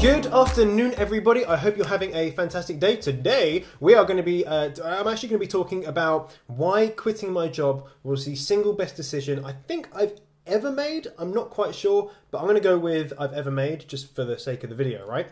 Good afternoon, everybody. I hope you're having a fantastic day. Today, we are going to be, I'm actually going to be talking about why quitting my job was the single best decision I think I've ever made. I'm not quite sure, but I'm going to go with I've ever made just for the sake of the video, right?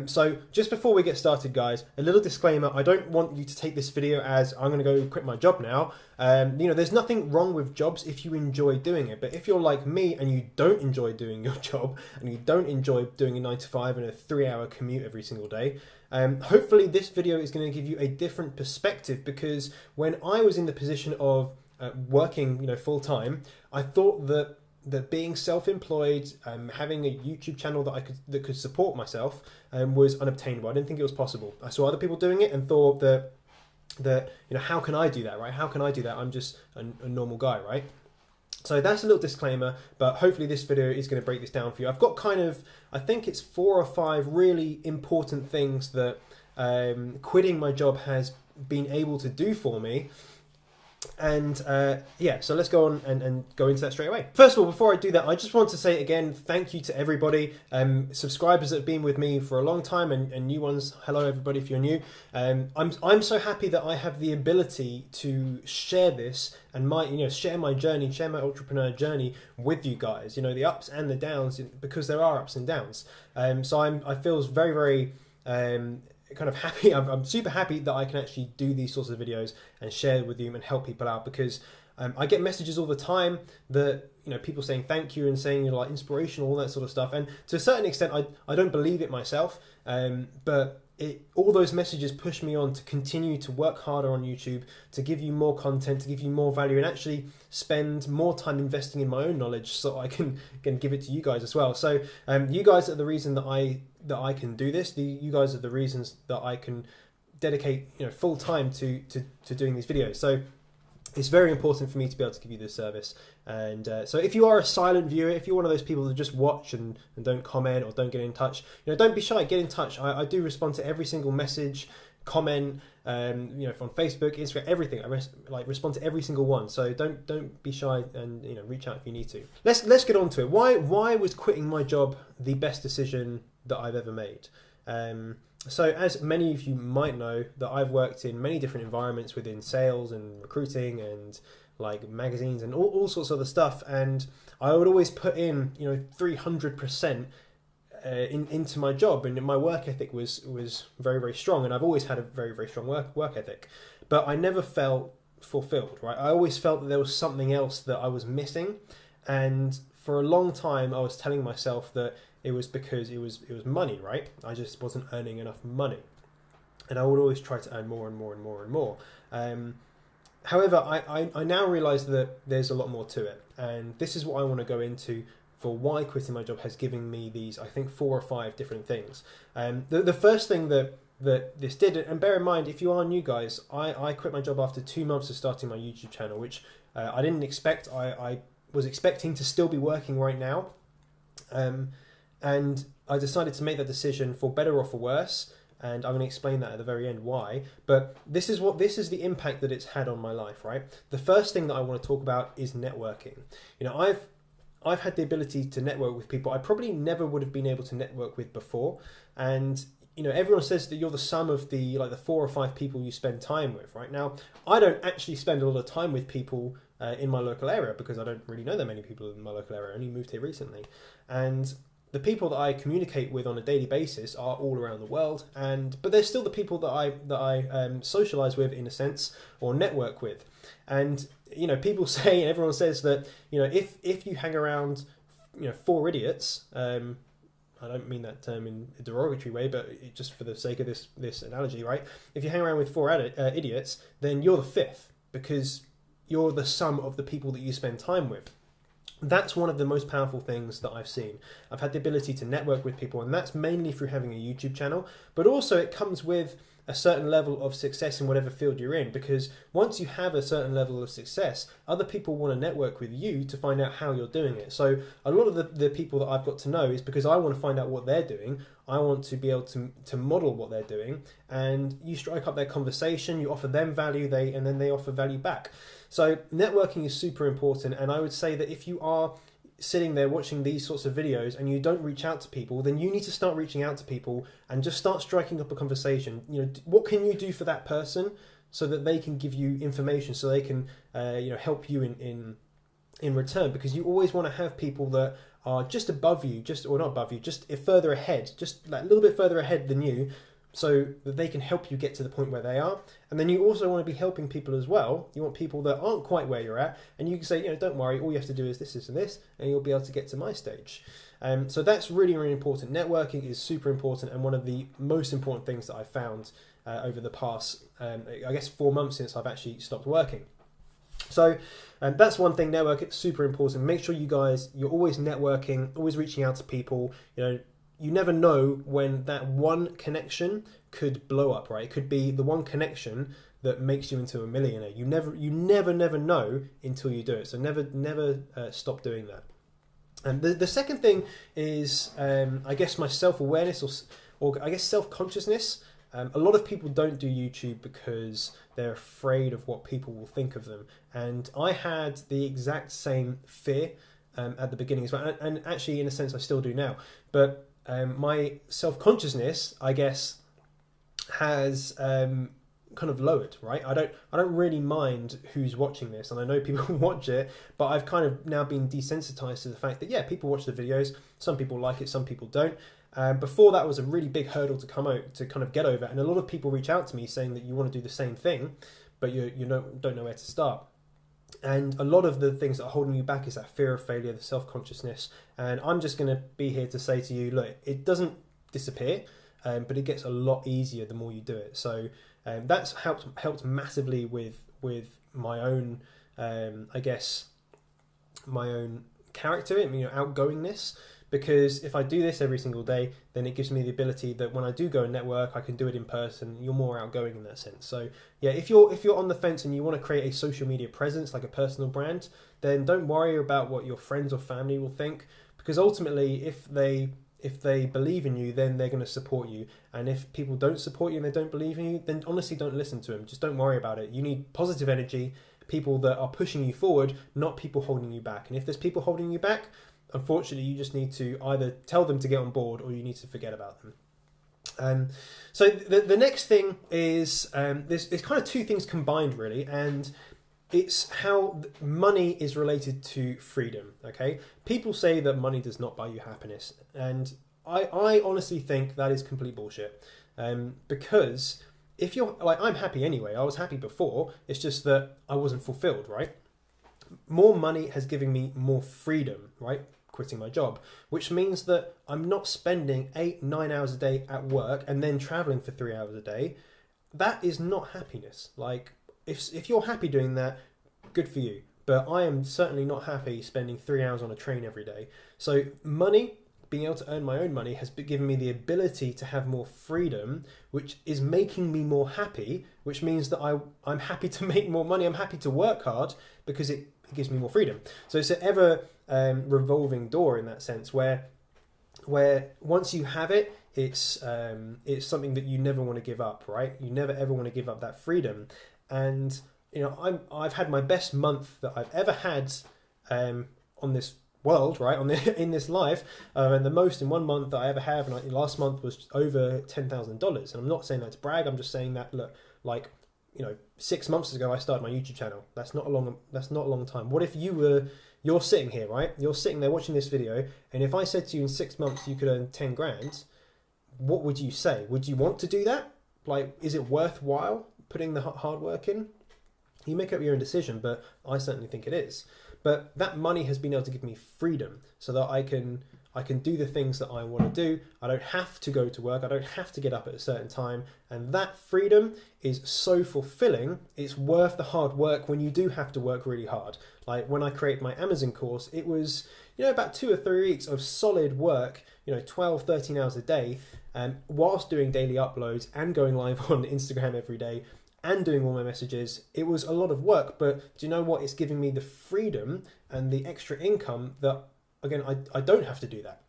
So just before we get started, guys, a little disclaimer. I don't want you to take this video as I'm going to go quit my job now. There's nothing wrong with jobs if you enjoy doing it, but if you're like me and you don't enjoy doing your job and you don't enjoy doing a 9 to 5 and a 3-hour commute every single day, hopefully this video is going to give you a different perspective, because when I was in the position of working, full time, I thought that being self-employed, having a YouTube channel that could support myself, was unobtainable. I didn't think it was possible. I saw other people doing it and thought that how can I do that, right? How can I do that? I'm just a normal guy, right? So that's a little disclaimer, but hopefully this video is going to break this down for you. I've got I think it's 4 or 5 really important things that quitting my job has been able to do for me. And so let's go on and go into that straight away. First of all, before I do that, I just want to say again, thank you to everybody, subscribers that have been with me for a long time, and new ones. Hello everybody if you're new. I'm so happy that I have the ability to share this and share my journey, share my entrepreneur journey with you guys. The ups and the downs, because there are ups and downs. So I feel very, very kind of happy. I'm super happy that I can actually do these sorts of videos and share with you and help people out, because I get messages all the time that people saying thank you and saying like inspirational, all that sort of stuff, and to a certain extent I don't believe it myself, but all those messages push me on to continue to work harder on YouTube, to give you more content, to give you more value, and actually spend more time investing in my own knowledge so I can give it to you guys as well. So you guys are the reason that I can do this. You guys are the reasons that I can dedicate full time to doing these videos. So it's very important for me to be able to give you this service. And so if you are a silent viewer, if you're one of those people that just watch and don't comment or don't get in touch, don't be shy, get in touch. I do respond to every single message, comment, from Facebook, Instagram, everything. I respond to every single one. So don't be shy, and reach out if you need to. Let's get on to it. Why was quitting my job the best decision that I've ever made? So as many of you might know, that I've worked in many different environments within sales and recruiting and like magazines and all sorts of other stuff, and I would always put in 300% into my job, and my work ethic was very, very strong, and I've always had a very, very strong work ethic, but I never felt fulfilled, right? I always felt that there was something else that I was missing, and for a long time I was telling myself that it was because it was money, right? I just wasn't earning enough money, and I would always try to earn more and more and more and more. However, I now realise that there's a lot more to it, and this is what I want to go into for why quitting my job has given me these, I think, 4 or 5 different things. The first thing that this did, and bear in mind, if you are new guys, I quit my job after 2 months of starting my YouTube channel, which I didn't expect. I was expecting to still be working right now. And I decided to make that decision for better or for worse, and I'm going to explain that at the very end why. But this is the impact that it's had on my life, right? The first thing that I want to talk about is networking. I've had the ability to network with people I probably never would have been able to network with before, and everyone says that you're the sum of the 4 or 5 people you spend time with. Right now, I don't actually spend a lot of time with people in my local area, because I don't really know that many people in my local area. I only moved here recently, and the people that I communicate with on a daily basis are all around the world, but they're still the people that I socialize with, in a sense, or network with. And people say, and everyone says that if you hang around 4 idiots, I don't mean that term in a derogatory way, but just for the sake of this analogy, right? If you hang around with 4 idiots, then you're the 5th, because you're the sum of the people that you spend time with. That's one of the most powerful things that I've seen. I've had the ability to network with people, and that's mainly through having a YouTube channel, but also it comes with a certain level of success in whatever field you're in, because once you have a certain level of success, other people want to network with you to find out how you're doing it. So a lot of the people that I've got to know is because I want to find out what they're doing. I want to be able to model what they're doing, and you strike up their conversation, you offer them value, and then they offer value back. So networking is super important, and I would say that if you are sitting there watching these sorts of videos and you don't reach out to people, then you need to start reaching out to people and just start striking up a conversation. You know, what can you do for that person so that they can give you information, so they can help you in return? Because you always want to have people that are just above you, or not above you, just further ahead, just like a little bit further ahead than you, so that they can help you get to the point where they are. And then you also want to be helping people as well. You want people that aren't quite where you're at, and you can say, don't worry, all you have to do is this, this, and this, and you'll be able to get to my stage. So that's really, really important. Networking is super important, and one of the most important things that I've found over the past, 4 months since I've actually stopped working. So that's one thing. Network, it's super important. Make sure you're always networking, always reaching out to people. You never know when that one connection could blow up, right? It could be the one connection that makes you into a millionaire. You never know until you do it. So never stop doing that. And the second thing is, my self-awareness or self-consciousness. A lot of people don't do YouTube because they're afraid of what people will think of them. And I had the exact same fear at the beginning as well. And actually, in a sense, I still do now. But my self-consciousness, I guess, has kind of lowered, right? I don't really mind who's watching this, and I know people watch it, but I've kind of now been desensitized to the fact that, yeah, people watch the videos. Some people like it, some people don't. Before, that was a really big hurdle to kind of get over, and a lot of people reach out to me saying that you want to do the same thing, but you don't know where to start. And a lot of the things that are holding you back is that fear of failure, the self-consciousness. And I'm just going to be here to say to you, look, it doesn't disappear, but it gets a lot easier the more you do it. So that's helped massively with my own, my own character, outgoingness. Because if I do this every single day, then it gives me the ability that when I do go and network, I can do it in person. You're more outgoing in that sense. So yeah, if you're on the fence and you want to create a social media presence, like a personal brand, then don't worry about what your friends or family will think. Because ultimately, if they believe in you, then they're going to support you. And if people don't support you and they don't believe in you, then honestly, don't listen to them. Just don't worry about it. You need positive energy, people that are pushing you forward, not people holding you back. And if there's people holding you back, unfortunately, you just need to either tell them to get on board or you need to forget about them. So the next thing is, there's kind of two things combined, really, and it's how money is related to freedom, okay? People say that money does not buy you happiness, and I honestly think that is complete bullshit, because if you're, like, I'm happy anyway. I was happy before, it's just that I wasn't fulfilled, right? More money has given me more freedom, right? Quitting my job, which means that I'm not spending 8-9 hours a day at work and then traveling for 3 hours a day. That is not happiness. Like, if you're happy doing that, good for you. But I am certainly not happy spending 3 hours on a train every day. So money, being able to earn my own money, has given me the ability to have more freedom, which is making me more happy, which means that I'm happy to make more money. I'm happy to work hard because it gives me more freedom. So it's an ever revolving door in that sense, where once you have it, it's something that you never want to give up, right? You never ever want to give up that freedom. And I've had my best month that I've ever had on this world, right? In this life, and the most in 1 month that I ever have, and last month was over $10,000. And I'm not saying that to brag. I'm just saying that, look, like, 6 months ago I started my YouTube channel. That's not a long time. What if you're sitting here, right? You're sitting there watching this video, and if I said to you in 6 months you could earn 10 grand, what would you say? Would you want to do that? Like, is it worthwhile putting the hard work in? You make up your own decision, but I certainly think it is. But that money has been able to give me freedom so that I can do the things that I want to do. I don't have to go to work. I don't have to get up at a certain time. And that freedom is so fulfilling. It's worth the hard work when you do have to work really hard. Like when I created my Amazon course, it was, about 2 or 3 weeks of solid work, 12, 13 hours a day, whilst doing daily uploads and going live on Instagram every day and doing all my messages. It was a lot of work, but do you know what? It's giving me the freedom and the extra income that, again, I don't have to do that.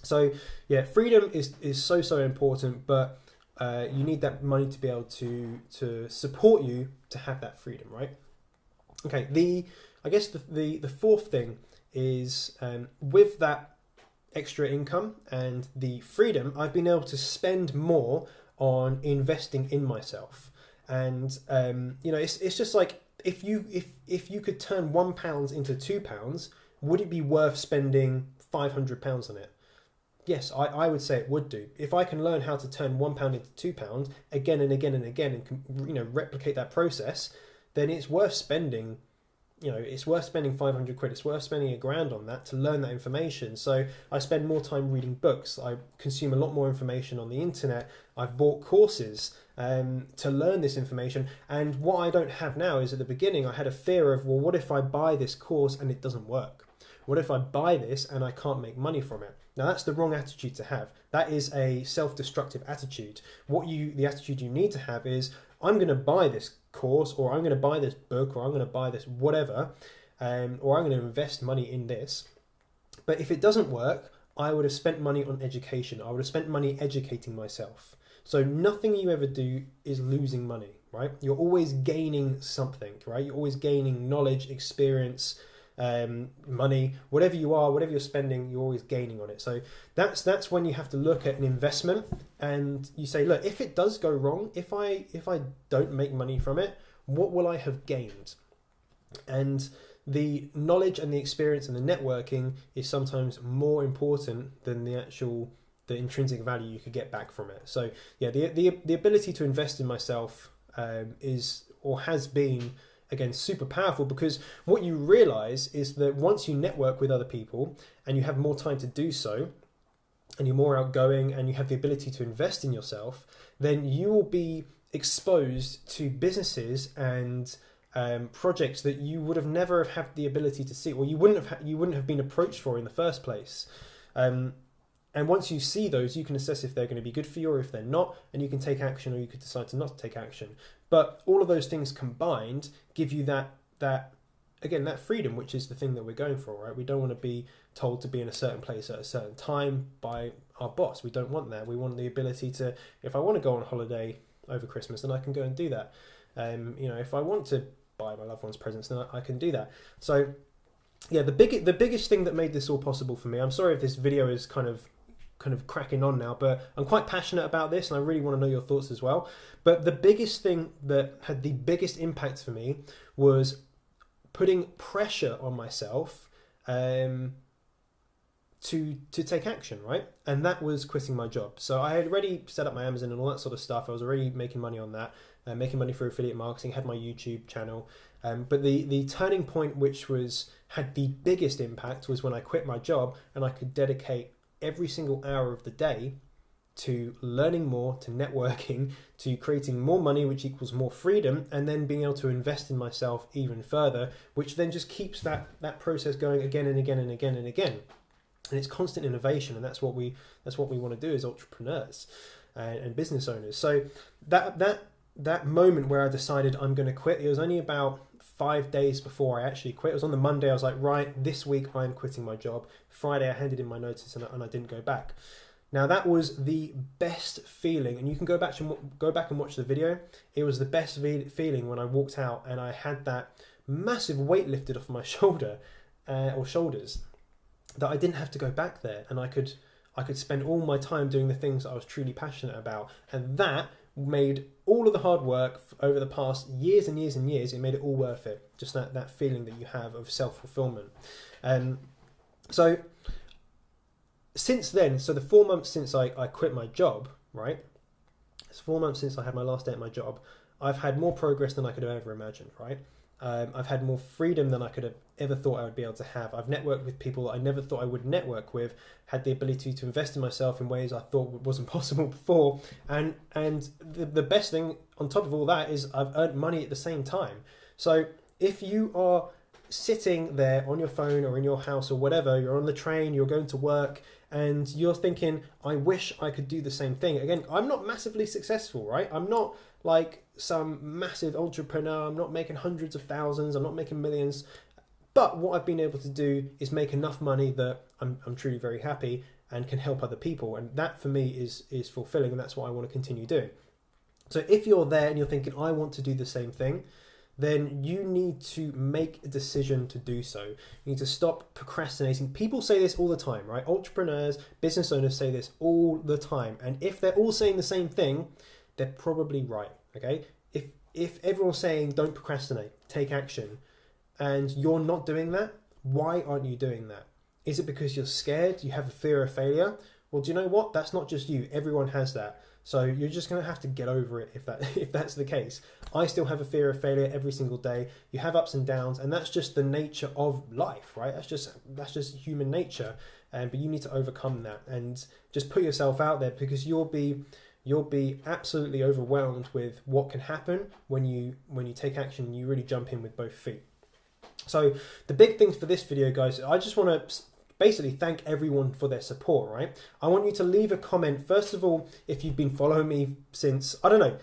So yeah, freedom is so important, but you need that money to be able to support you to have that freedom, right? Okay, the fourth thing is with that extra income and the freedom, I've been able to spend more on investing in myself. And it's just like, if you could turn £1 into £2, would it be worth spending £500 on it? Yes, I would say it would do. If I can learn how to turn £1 into £2 again and again and again, and replicate that process, then it's worth spending. It's worth spending 500 quid. It's worth spending £1,000 on that to learn that information. So I spend more time reading books. I consume a lot more information on the internet. I've bought courses to learn this information. And what I don't have now is, at the beginning, I had a fear of, well, what if I buy this course and it doesn't work? What if I buy this and I can't make money from it? Now, that's the wrong attitude to have. That is a self-destructive attitude. The attitude you need to have is, I'm going to buy this course, or I'm going to buy this book, or I'm going to buy this whatever, or I'm going to invest money in this. But if it doesn't work, I would have spent money on education. I would have spent money educating myself. So nothing you ever do is losing money, right? You're always gaining something, right? You're always gaining knowledge, experience, money, whatever you're spending, you're always gaining on it. So that's when you have to look at an investment and you say, look, if it does go wrong, if I don't make money from it, what will I have gained? And the knowledge and the experience and the networking is sometimes more important than the intrinsic value you could get back from it. So yeah, the ability to invest in myself is, or has been, again, super powerful, because what you realize is that once you network with other people and you have more time to do so, and you're more outgoing and you have the ability to invest in yourself, then you will be exposed to businesses and projects that you would have never have had the ability to see, or you wouldn't have been approached for in the first place. And once you see those, you can assess if they're going to be good for you or if they're not, and you can take action, or you could decide to not take action. But all of those things combined give you that freedom, which is the thing that we're going for, right? We don't want to be told to be in a certain place at a certain time by our boss. We don't want that. We want the ability to, if I want to go on holiday over Christmas, then I can go and do that. If I want to buy my loved ones presents, then I can do that. So yeah, the biggest thing that made this all possible for me, I'm sorry if this video is kind of cracking on now, but I'm quite passionate about this and I really want to know your thoughts as well. But the biggest thing that had the biggest impact for me was putting pressure on myself to take action, right? And that was quitting my job. So I had already set up my Amazon and all that sort of stuff. I was already making money on that, making money through affiliate marketing, had my YouTube channel. But the turning point, which had the biggest impact, was when I quit my job and I could dedicate every single hour of the day to learning more, to networking, to creating more money, which equals more freedom, and then being able to invest in myself even further, which then just keeps that process going again and again and again and again. And it's constant innovation, and that's what we want to do as entrepreneurs and business owners. So that moment where I decided I'm going to quit, it was only about 5 days before I actually quit. It was on the Monday. I was like, right, this week I'm quitting my job. Friday I handed in my notice and I didn't go back. Now that was the best feeling, and you can go back and watch the video. It was the best feeling when I walked out and I had that massive weight lifted off my shoulder or shoulders, that I didn't have to go back there, and I could spend all my time doing the things that I was truly passionate about. And that made all of the hard work over the past years and years and years, it made it all worth it. Just that feeling that you have of self-fulfillment. So since then, so the 4 months since I quit my job, right? It's 4 months since I had my last day at my job. I've had more progress than I could have ever imagined, right? I've had more freedom than I could have ever thought I would be able to have. I've networked with people I never thought I would network with, had the ability to invest in myself in ways I thought wasn't possible before. And the best thing on top of all that is I've earned money at the same time. So if you are sitting there on your phone or in your house or whatever, you're on the train, you're going to work, and you're thinking, I wish I could do the same thing. Again, I'm not massively successful, right? I'm not like some massive entrepreneur. I'm not making hundreds of thousands. I'm not making millions. But what I've been able to do is make enough money that I'm truly very happy and can help other people. And that for me is fulfilling, and that's what I want to continue doing. So if you're there and you're thinking, I want to do the same thing, then you need to make a decision to do so. You need to stop procrastinating. People say this all the time, right? Entrepreneurs, business owners say this all the time. And if they're all saying the same thing, they're probably right, okay? If everyone's saying don't procrastinate, take action, and you're not doing that, why aren't you doing that? Is it because you're scared? You have a fear of failure? Well, do you know what? That's not just you. Everyone has that. So you're just going to have to get over it if that's the case. I still have a fear of failure every single day. You have ups and downs, and that's just the nature of life, right? That's just human nature. But you need to overcome that and just put yourself out there, because you'll be absolutely overwhelmed with what can happen when you take action and you really jump in with both feet. So the big things for this video, guys, I just want to basically thank everyone for their support, right? I want you to leave a comment. First of all, if you've been following me since, I don't know,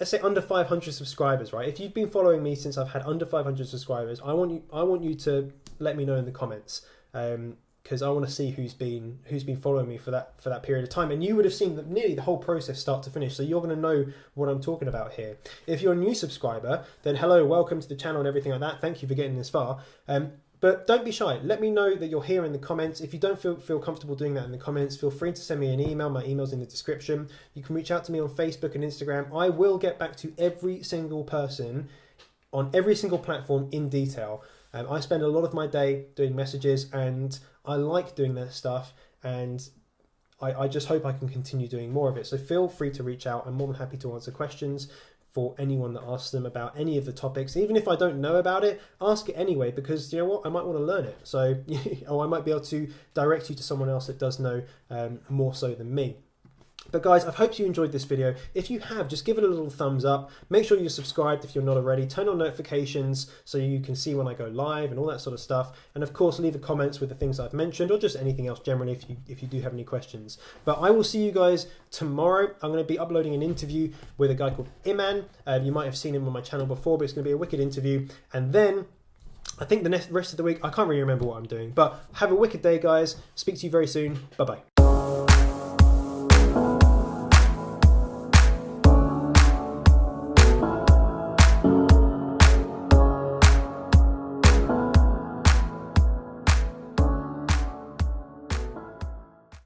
let's say under 500 subscribers, right? If you've been following me since I've had under 500 subscribers, I want you to let me know in the comments, because I want to see who's been following me for that period of time. And you would have seen nearly the whole process start to finish, so you're going to know what I'm talking about here. If you're a new subscriber, then hello, welcome to the channel and everything like that. Thank you for getting this far. But don't be shy. Let me know that you're here in the comments. If you don't feel comfortable doing that in the comments, feel free to send me an email. My email's in the description. You can reach out to me on Facebook and Instagram. I will get back to every single person on every single platform in detail. I spend a lot of my day doing messages, and I like doing that stuff, and I just hope I can continue doing more of it. So feel free to reach out. I'm more than happy to answer questions for anyone that asks them about any of the topics. Even if I don't know about it, ask it anyway, because you know what, I might want to learn it. So, or I might be able to direct you to someone else that does know more so than me. But guys, I hope you enjoyed this video. If you have, just give it a little thumbs up. Make sure you're subscribed if you're not already. Turn on notifications so you can see when I go live and all that sort of stuff. And of course, leave the comments with the things I've mentioned, or just anything else generally if you do have any questions. But I will see you guys tomorrow. I'm going to be uploading an interview with a guy called Iman. You might have seen him on my channel before, but it's going to be a wicked interview. And then I think the rest of the week, I can't really remember what I'm doing. But have a wicked day, guys. Speak to you very soon. Bye-bye.